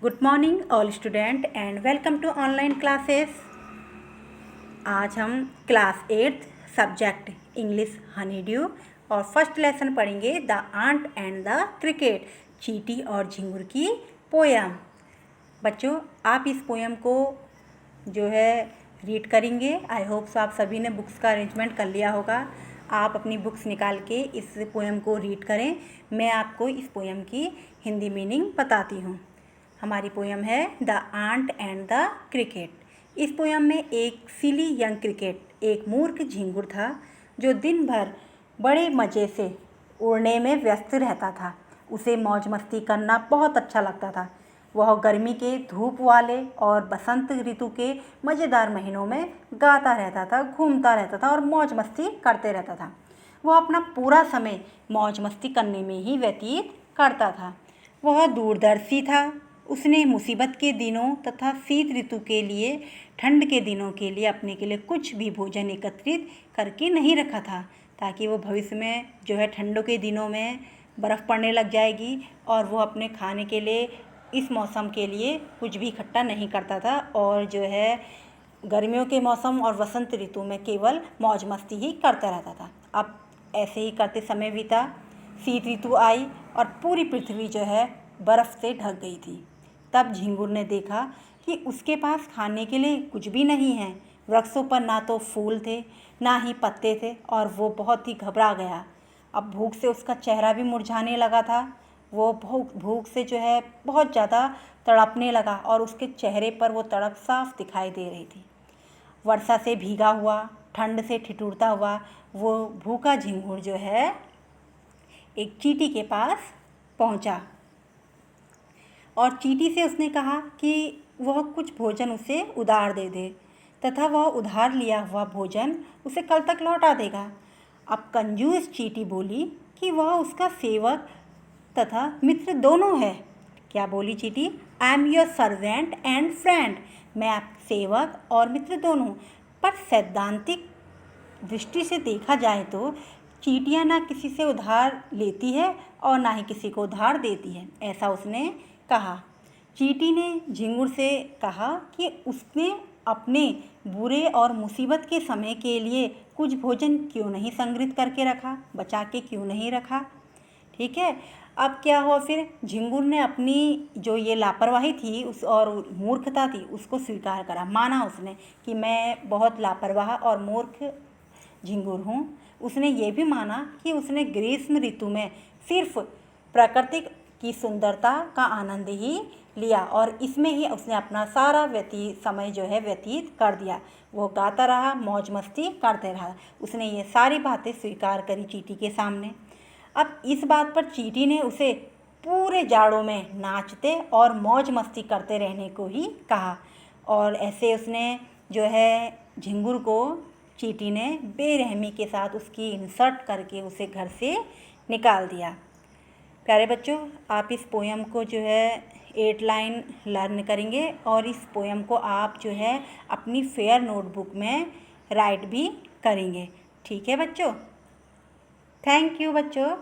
Good morning all student and welcome to online classes. आज हम class 8 subject English honeydew और first lesson पढ़ेंगे the ant and the cricket, चींटी और झिंगुर की पोयम। बच्चों, आप इस पोयम को जो है रीड करेंगे। आई होप सो आप सभी ने बुक्स का अरेंजमेंट कर लिया होगा। आप अपनी बुक्स निकाल के इस पोयम को रीड करें। मैं आपको इस पोयम की हिंदी मीनिंग बताती हूँ। हमारी पोयम है the ant and the cricket. इस पोयम में एक सिली यंग क्रिकेट, एक मूर्ख झिंगुर था जो दिन भर बड़े मज़े से उड़ने में व्यस्त रहता था। उसे मौज मस्ती करना बहुत अच्छा लगता था। वह गर्मी के धूप वाले और बसंत ऋतु के मज़ेदार महीनों में गाता रहता था, घूमता रहता था और मौज मस्ती करते रहता था। वह अपना पूरा समय मौज मस्ती करने में ही व्यतीत करता था। वह दूरदर्शी था। उसने मुसीबत के दिनों तथा शीत ऋतु के लिए, ठंड के दिनों के लिए अपने के लिए कुछ भी भोजन एकत्रित करके नहीं रखा था, ताकि वो भविष्य में जो है ठंडों के दिनों में बर्फ़ पड़ने लग जाएगी और वो अपने खाने के लिए इस मौसम के लिए कुछ भी इकट्ठा नहीं करता था और जो है गर्मियों के मौसम और वसंत ऋतु में केवल मौज मस्ती ही करता रहता था। अब ऐसे ही करते समय बीता, शीत ऋतु आई और पूरी पृथ्वी जो है बर्फ़ से ढक गई थी। तब झिंगुर ने देखा कि उसके पास खाने के लिए कुछ भी नहीं है। वृक्षों पर ना तो फूल थे, ना ही पत्ते थे और वो बहुत ही घबरा गया। अब भूख से उसका चेहरा भी मुरझाने लगा था। वो भूख से जो है बहुत ज़्यादा तड़पने लगा और उसके चेहरे पर वो तड़प साफ दिखाई दे रही थी। वर्षा से भीगा हुआ, ठंड से ठिठुरता हुआ वो भूखा झिंगुर जो है एक चींटी के पास पहुंचा और चींटी से उसने कहा कि वह कुछ भोजन उसे उधार दे दे तथा वह उधार लिया हुआ भोजन उसे कल तक लौटा देगा। अब कंजूस चींटी बोली कि वह उसका सेवक तथा मित्र दोनों है। क्या बोली चींटी? I am your servant and friend. मैं आप सेवक और मित्र दोनों। पर सैद्धांतिक दृष्टि से देखा जाए तो चींटियाँ ना किसी से उधार लेती है और ना ही किसी को उधार देती है, ऐसा उसने कहा। चींटी ने झिंगुर से कहा कि उसने अपने बुरे और मुसीबत के समय के लिए कुछ भोजन क्यों नहीं संग्रहित करके रखा, बचा के क्यों नहीं रखा। ठीक है, अब क्या हुआ फिर? झिंगुर ने अपनी जो ये लापरवाही थी उस और मूर्खता थी उसको स्वीकार करा, माना उसने कि मैं बहुत लापरवाह और मूर्ख झिंगुर हूँ। उसने ये भी माना कि उसने ग्रीष्म ऋतु में सिर्फ प्राकृतिक की सुंदरता का आनंद ही लिया और इसमें ही उसने अपना सारा समय जो है व्यतीत कर दिया। वो गाता रहा, मौज मस्ती करते रहा। उसने ये सारी बातें स्वीकार करी चींटी के सामने। अब इस बात पर चींटी ने उसे पूरे जाड़ों में नाचते और मौज मस्ती करते रहने को ही कहा और ऐसे उसने जो है झिंगुर को चींटी ने बेरहमी के साथ उसकी इंसल्ट करके उसे घर से निकाल दिया। प्यारे बच्चों, आप इस पोयम को जो है 8 लाइन लर्न करेंगे और इस पोयम को आप जो है अपनी फेयर नोटबुक में राइट भी करेंगे। ठीक है बच्चों? थैंक यू बच्चों।